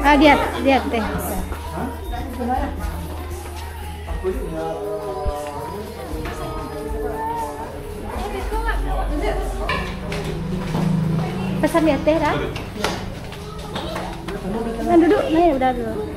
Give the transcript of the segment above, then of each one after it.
Ah, lihat, lihat teh. Pesan lihat teh dah. Nah, duduk, nih udah dulu.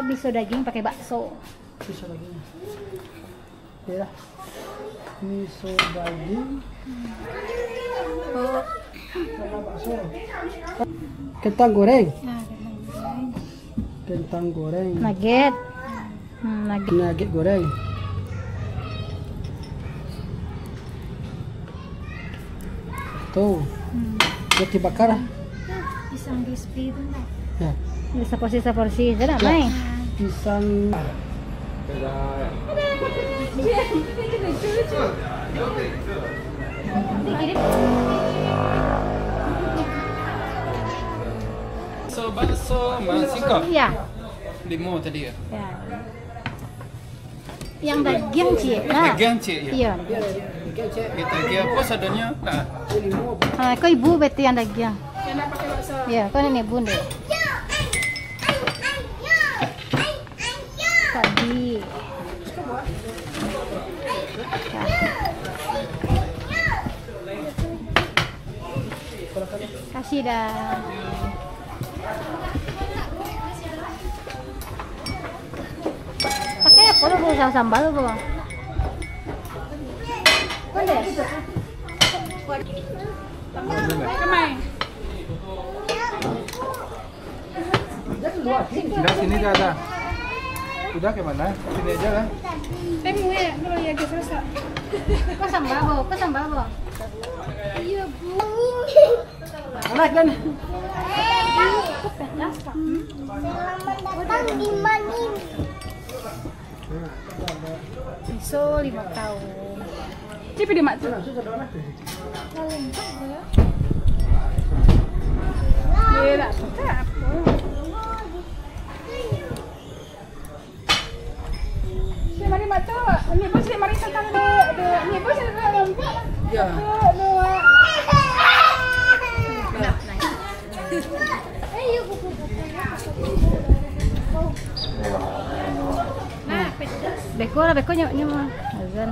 Miso daging pakai bakso. Miso daging. Ya. Miso daging. Sama bakso. Kentang goreng. Kentang goreng. Nugget. Nugget goreng. Tuh. Roti bakar. Pisang crispy itu enggak? Ya. Seporsi-seporsi, jangan main. Pisang. Bakso masingkap. Iya. 5 tadi ya. Ya. Yang daging cie. Daging cie ya. Iya. Kita daging apa sadanya? Nah. Kau ibu beti yang daging. Yang pakai bakso. Iya, kau ini bunda. Tadi. Kasih dah. Pakai apa lu bawa sambal lu bawa? Boleh. Kemai. Sudah sini dah ada. Udah ke mana? Sini aja lah. Temu ya, kalau ya ke selesai. Kau sambal bawa, kau sambal bawa. Iya bu. Anak kan? Selamat datang di Manin. Miso 5 tahun. Cipi di mak tuh. Iya, mari mak tuh. Ini bos mari tentang ini bos Ya. Beko lah, beko nyok mah. Azan.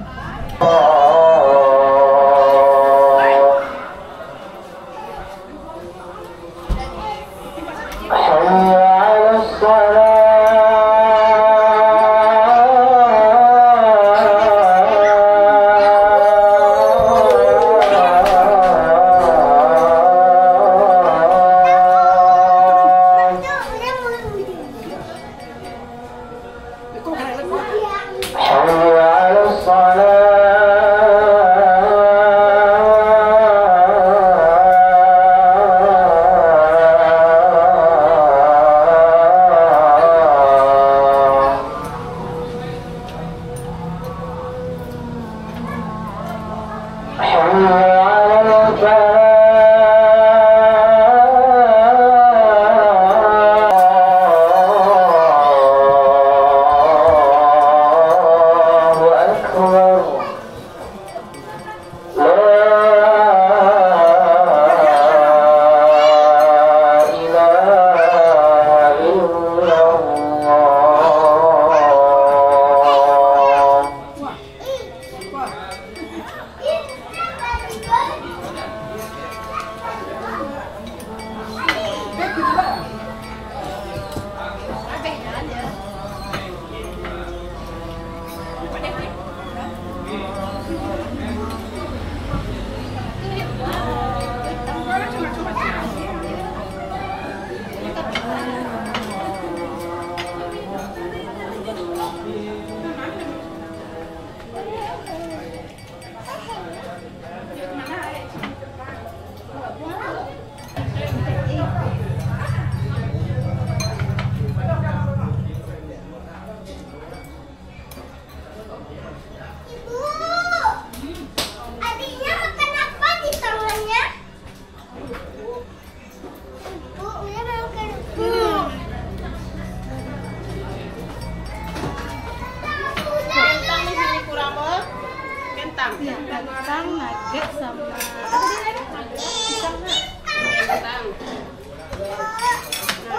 sama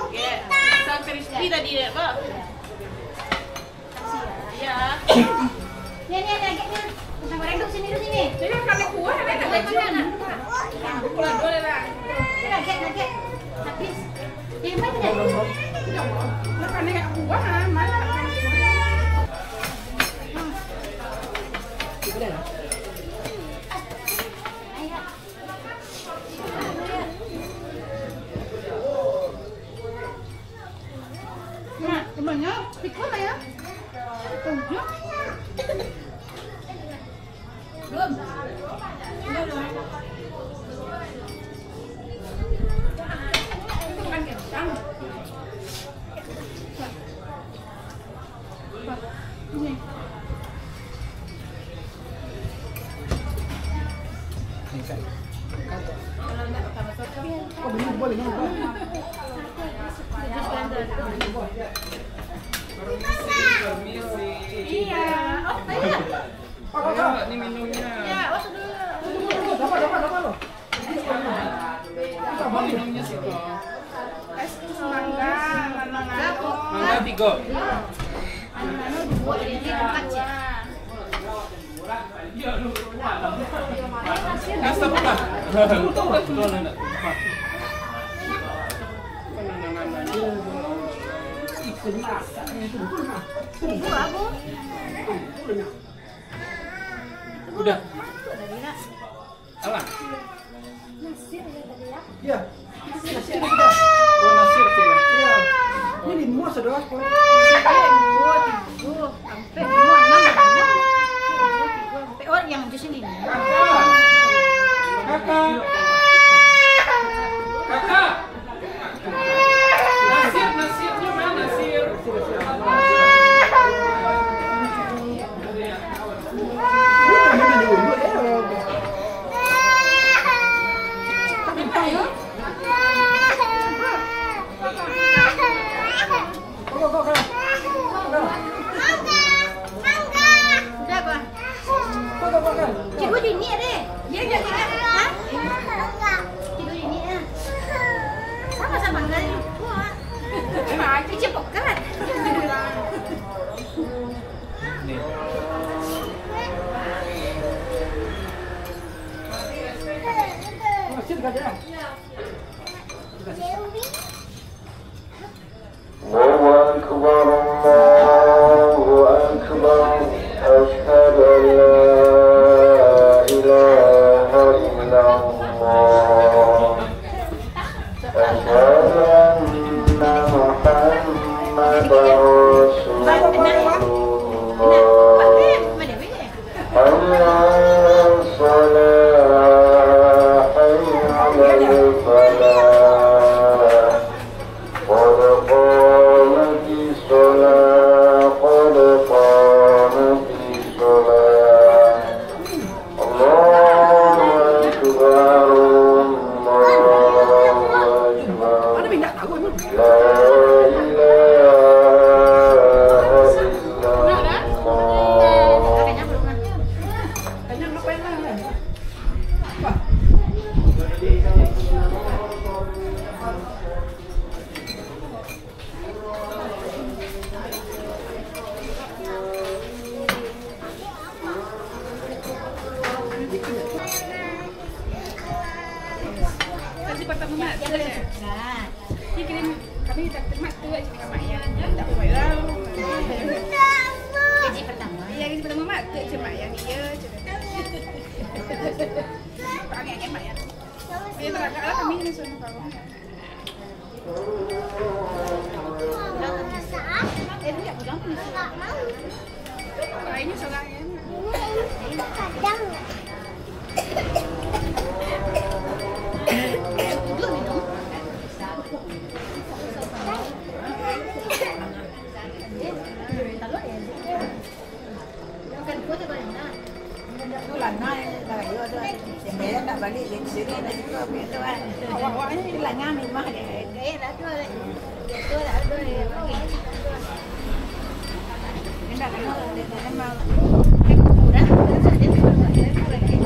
Pisang crispy tadi ya, Pak? Iya. Nih agaknya. Pisang goreng tuh sini. Jadi makan kuah, ada nggak gajian? Pulang dulu lah. Nugget. Habis. Yang mana tadi? Makan nggak kuah, mana? Nah, temannya pikul ya? Tunggu. Belum. Makan kentang. Ini. Oh, boleh. Iya. Oh, iya. Ayo, ini minumnya. Ya, sudah. Dapat. Apa minumnya sih kok? Es mangga, nano. Mangga 3. Anu dibuat di tempat ya. Asap lah. Betul enggak? Ibu aku. Udah. Alah. Iya. Oh, nasir sih. Iya. Ini semua sudah. Oh, yang jus ini. Kakak. Nasirnya mana nasir? Udah gua. Cikgu di ini deh. Dia jadi hah? Cikgu di ini ya. Sama enggak nih? Wah. Cepok kan? Nih. Masih enggak ada. الله أكبر الله أكبر أشهد أن لا إله إلا الله أشهد أن محمدا رسول الله حي على الصلاة حي على الفلاح قد قامت الصلاة قد قامت الصلاة الله أكبر الله أكبر لا إله إلا الله Kayaknya belum. Kasih pertama mak tu ya. Dia kirim kami tak terima tu aja dengan mak ya. Tak boleh lah. Gaji pertama. Iya, gaji pertama mak tu aja mak yang dia. Pakai mak ya. Dia terangkat lah kami ni suruh kau. Ini ya pulang ni. Ini seorang ya. Belum minum. Bukan kuat atau mana? Lana dah yo tu. Sembilan nak balik dari sini nak juga begitu kan. Awak-awaknya ini lana ni mah dia. Dah tu lah. Itu dah tu dia panggil. Hendak kena dia memang Kurang. Dia kurang.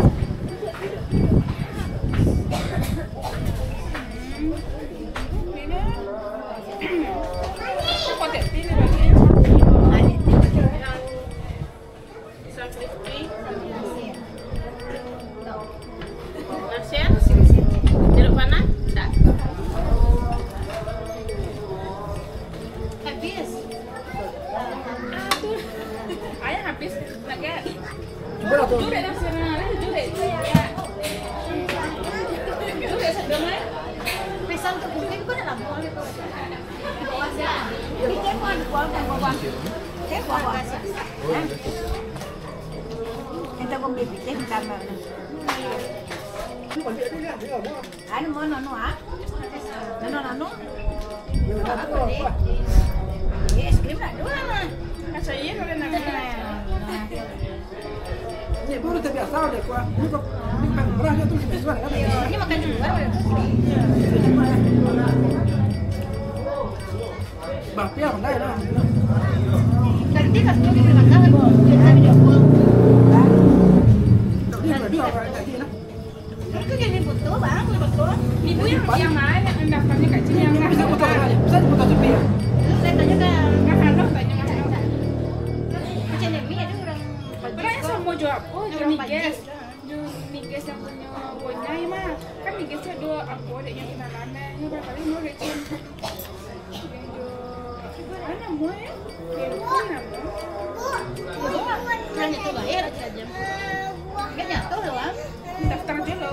Ano mo nono ah? Nono. Es krim na dua na. Kasi iya kalau nak. Ini baru terbiasa deh kuah. Ini kok beras dia tuh sesuai kan? Ini makan di luar. Bapia mana ya? Ganti kan tuh di mana? Kita video call. Itu jadi foto bang, foto. Ibu yang mana? Yang daftarnya Kak Cini yang Bisa putar aja. Bisa putar sepi ya. Saya tanya kan. nggak ada tanya nggak ada. Macam ni ada orang. Orang sama jawab. Oh, Niges. Niges yang punya Bonyai mah. Kan Nigesnya dua aku ada yang kenalannya. Ini berkali mau lecin. Mana mau ya? Mana mau? Hanya tu bayar aja. Kan nyatu doang. Daftar dulu.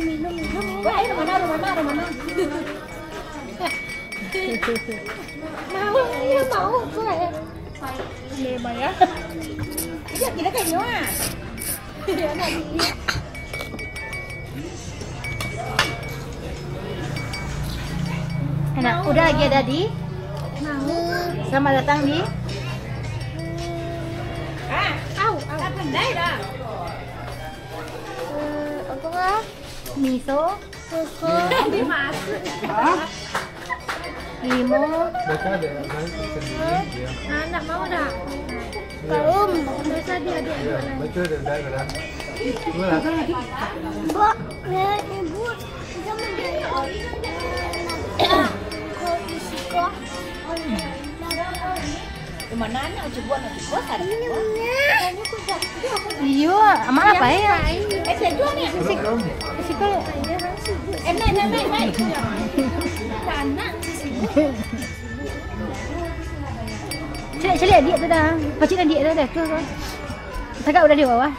Minum. Wah, ayo mana? Mau, boleh. Lema ya. Iya, kita kayaknya. Enak, udah lagi ada di? Selamat datang di? Pandai dah. Apa kah? Miso, susu, dimasuk. Limo. Mereka ada yang lain sendiri ya. Anak mau dah. Kaum, biasa dia. Ya, betul dan baik kan. Gimana? Bu, ibu kita menjadi Mana anak coba nak coba kan? Iyo, ama apa ya? Saya jual ni. Siko. Naik. Cili adik tu dah. Pacik adik tu dah tu. Tagak udah di bawah.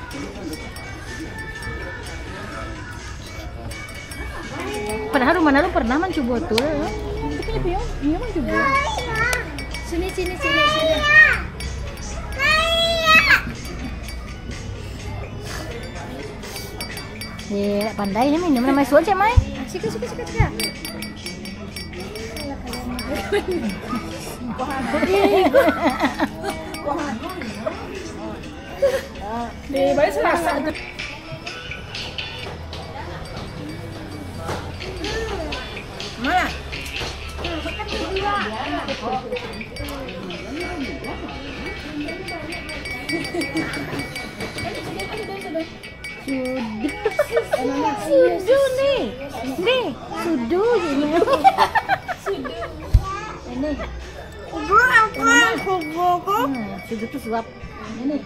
Padahal rumah Nalu pernah mencoba tu. Tapi dia mencoba. Sini. Nak pandai ni minum nama suan cik mai. Suka. Di balik Selasa tu. Mana? Sudu nih. Sudu ini. Ini. ibu apa? Sudu tu suap. Ini.